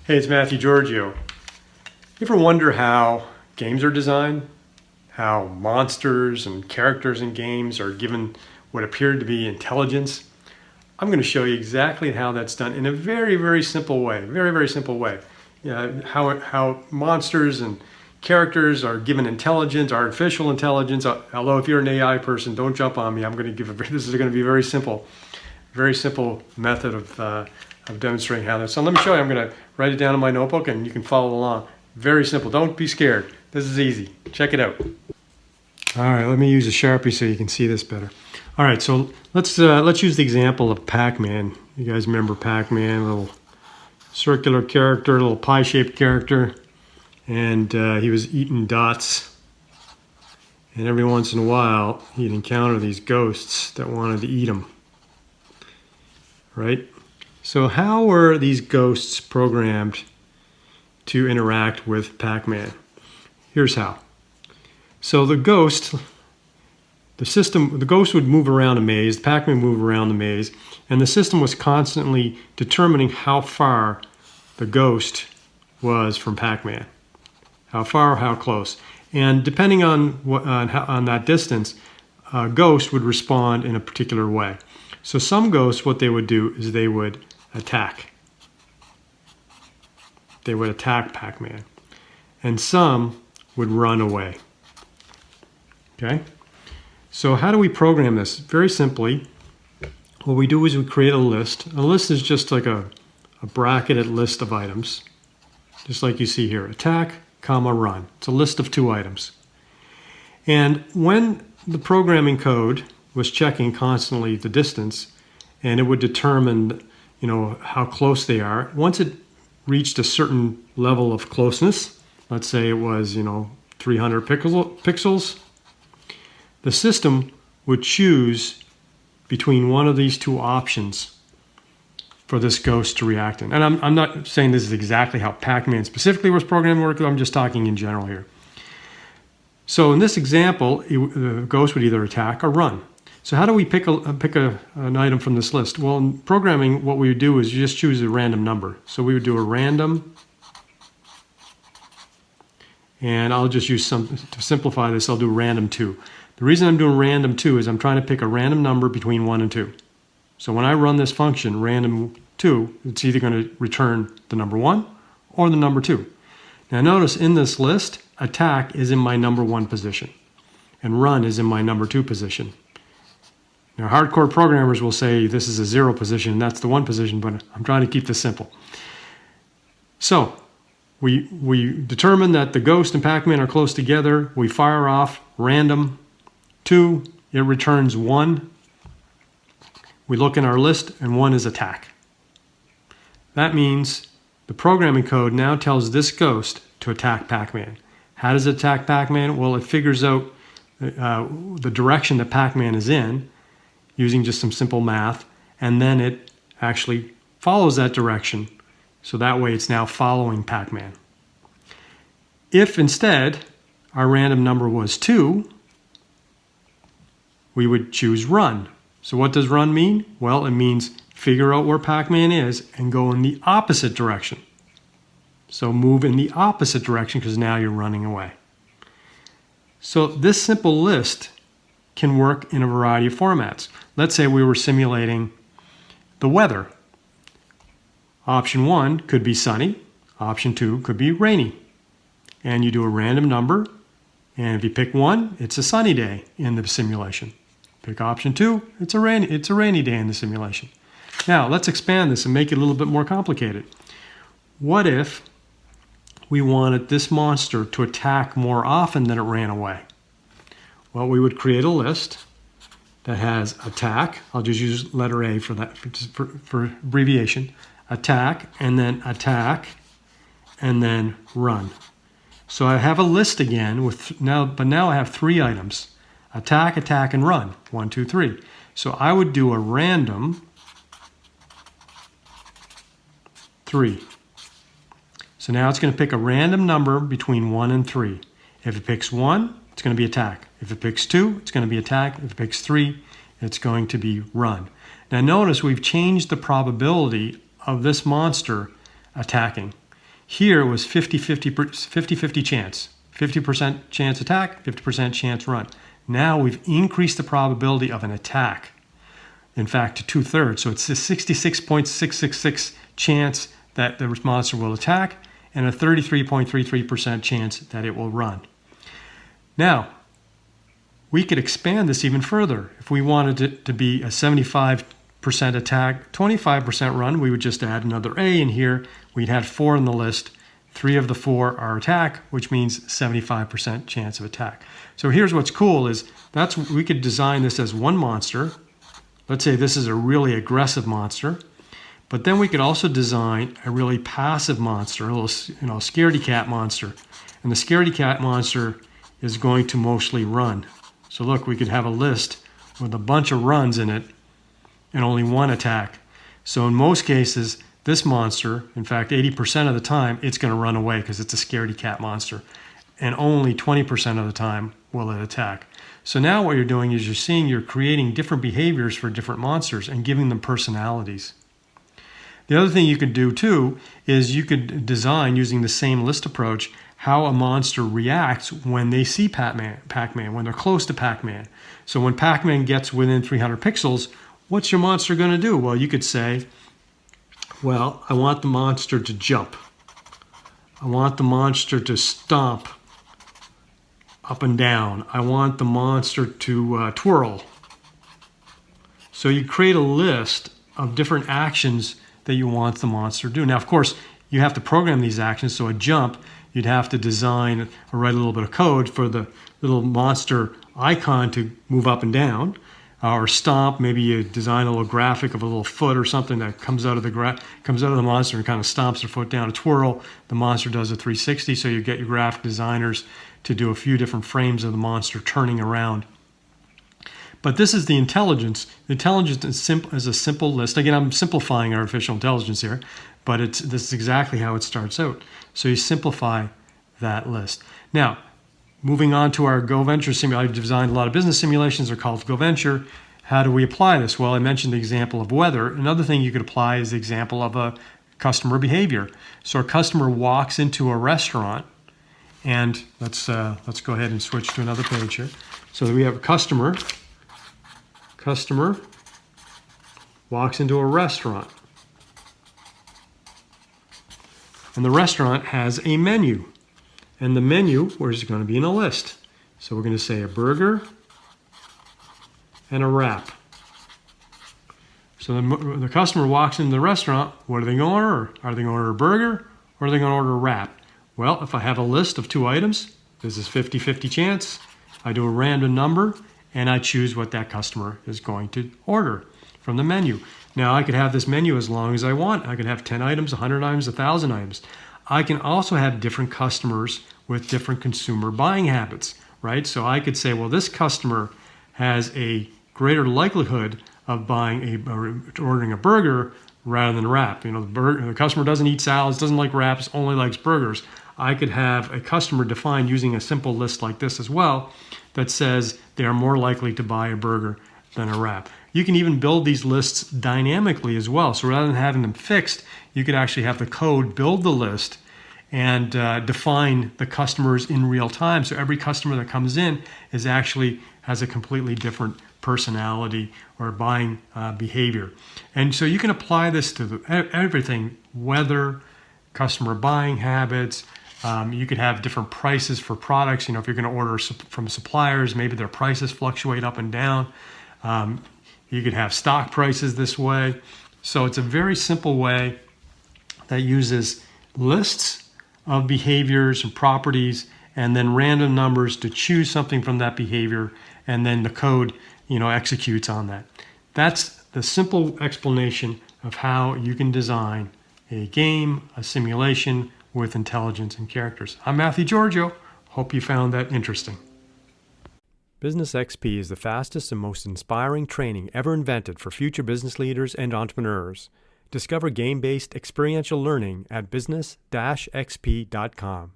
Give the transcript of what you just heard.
Hey, it's Matthew Giorgio. You ever wonder how games are designed? How monsters and characters in games are given what appear to be intelligence? I'm going to show you exactly how that's done in a very, very simple way. Very, very simple way. How monsters and characters are given intelligence, artificial intelligence. Although if you're an AI person, don't jump on me. This is going to be very simple method of demonstrating how this. So let me show you. I'm going to write it down in my notebook and you can follow along. Very simple. Don't be scared. This is easy. Check it out. All right, let me use a Sharpie so you can see this better. All right, so let's use the example of Pac-Man. You guys remember Pac-Man, a little circular character, a little pie-shaped character, and he was eating dots. And every once in a while, he'd encounter these ghosts that wanted to eat him. Right? So how were these ghosts programmed to interact with Pac-Man? Here's how. So the ghost would move around a maze, Pac-Man moved around the maze, and the system was constantly determining how far the ghost was from Pac-Man. How far, how close. And depending on that distance, a ghost would respond in a particular way. So some ghosts, what they would do is they would attack. They would attack Pac-Man. And some would run away. Okay? So how do we program this? Very simply, what we do is we create a list. A list is just like a bracketed list of items. Just like you see here. Attack, comma, run. It's a list of 2 items. And when the programming code was checking constantly the distance, and it would determine, how close they are. Once it reached a certain level of closeness, let's say it was, 300 pixels, the system would choose between one of these 2 options for this ghost to react in. And I'm not saying this is exactly how Pac-Man specifically was programmed to work, I'm just talking in general here. So in this example, the ghost would either attack or run. So how do we pick an item from this list? Well, in programming, what we would do is you just choose a random number. So we would do a random, and I'll just use to simplify this, I'll do random 2. The reason I'm doing random 2 is I'm trying to pick a random number between 1 and 2. So when I run this function, random 2, it's either going to return the number 1 or the number 2. Now notice in this list, attack is in my number 1 position, and run is in my number 2 position. Now, hardcore programmers will say this is a 0 position and that's the 1 position, but I'm trying to keep this simple. So, we determine that the ghost and Pac-Man are close together. We fire off random 2. It returns 1. We look in our list and 1 is attack. That means the programming code now tells this ghost to attack Pac-Man. How does it attack Pac-Man? Well, it figures out the direction that Pac-Man is in, using just some simple math, and then it actually follows that direction. So that way it's now following Pac-Man. If instead our random number was 2, we would choose run. So what does run mean? Well, it means figure out where Pac-Man is and go in the opposite direction. So move in the opposite direction because now you're running away. So this simple list can work in a variety of formats. Let's say we were simulating the weather. Option 1 could be sunny. Option 2 could be rainy. And you do a random number, and if you pick 1, it's a sunny day in the simulation. Pick option 2, it's a rainy day in the simulation. Now let's expand this and make it a little bit more complicated. What if we wanted this monster to attack more often than it ran away? Well, we would create a list that has attack. I'll just use letter A for that, for abbreviation. Attack, and then run. So I have a list again but now I have 3 items. Attack, attack, and run. 1, 2, 3. So I would do a random 3. So now it's going to pick a random number between 1 and 3. If it picks 1, it's going to be attack. If it picks 2, it's going to be attack. If it picks 3, it's going to be run. Now notice we've changed the probability of this monster attacking. Here it was 50-50 chance. 50% chance attack, 50% chance run. Now we've increased the probability of an attack, in fact, to 2/3. So it's a 66.666 chance that the monster will attack and a 33.33% chance that it will run. Now, we could expand this even further. If we wanted it to be a 75% attack, 25% run, we would just add another A in here. We'd have 4 on the list. 3 of the 4 are attack, which means 75% chance of attack. So here's what's cool is we could design this as one monster. Let's say this is a really aggressive monster, but then we could also design a really passive monster, a little, scaredy cat monster. And the scaredy cat monster is going to mostly run. So look, we could have a list with a bunch of runs in it and only 1 attack. So in most cases, this monster, in fact, 80% of the time, it's going to run away because it's a scaredy cat monster. And only 20% of the time will it attack. So now what you're doing is you're creating different behaviors for different monsters and giving them personalities. The other thing you could do too is you could design, using the same list approach, how a monster reacts when they see Pac-Man, when they're close to Pac-Man. So when Pac-Man gets within 300 pixels, what's your monster going to do? Well, you could say, well, I want the monster to jump. I want the monster to stomp up and down. I want the monster to twirl. So you create a list of different actions that you want the monster to do. Now, of course, you have to program these actions. So a jump, you'd have to design or write a little bit of code for the little monster icon to move up and down. Or stomp, maybe you design a little graphic of a little foot or something that comes out of the monster and kind of stomps their foot down. A twirl, the monster does a 360, so you get your graphic designers to do a few different frames of the monster turning around. But this is the intelligence. The intelligence is a simple list. Again, I'm simplifying artificial intelligence here, but this is exactly how it starts out. So you simplify that list. Now, moving on to our GoVenture simulation, I've designed a lot of business simulations. They're called GoVenture. How do we apply this? Well, I mentioned the example of weather. Another thing you could apply is the example of a customer behavior. So a customer walks into a restaurant, and let's go ahead and switch to another page here. So we have a customer walks into a restaurant, and the restaurant has a menu. And the menu, where's it going to be in a list? So we're going to say a burger and a wrap. So the customer walks into the restaurant. What are they going to order? Are they going to order a burger or are they going to order a wrap? Well, if I have a list of 2 items, this is 50-50 chance. I do a random number and I choose what that customer is going to order from the menu. Now I could have this menu as long as I want. I could have 10 items, 100 items, 1,000 items. I can also have different customers with different consumer buying habits, right? So I could say, well, this customer has a greater likelihood of ordering a burger rather than a wrap. The customer doesn't eat salads, doesn't like wraps, only likes burgers. I could have a customer defined using a simple list like this as well that says they are more likely to buy a burger than a wrap. You can even build these lists dynamically as well. So rather than having them fixed, you could actually have the code build the list and define the customers in real time. So every customer that comes in has a completely different personality or buying behavior. And so you can apply this to everything, weather, customer buying habits. You could have different prices for products. If you're going to order from suppliers, maybe their prices fluctuate up and down. You could have stock prices this way. So it's a very simple way that uses lists of behaviors and properties and then random numbers to choose something from that behavior, and then the code executes on that. That's the simple explanation of how you can design a game, a simulation with intelligence and characters. I'm Matthew Giorgio. Hope you found that interesting. businessXP is the fastest and most inspiring training ever invented for future business leaders and entrepreneurs. Discover game-based experiential learning at business-xp.com.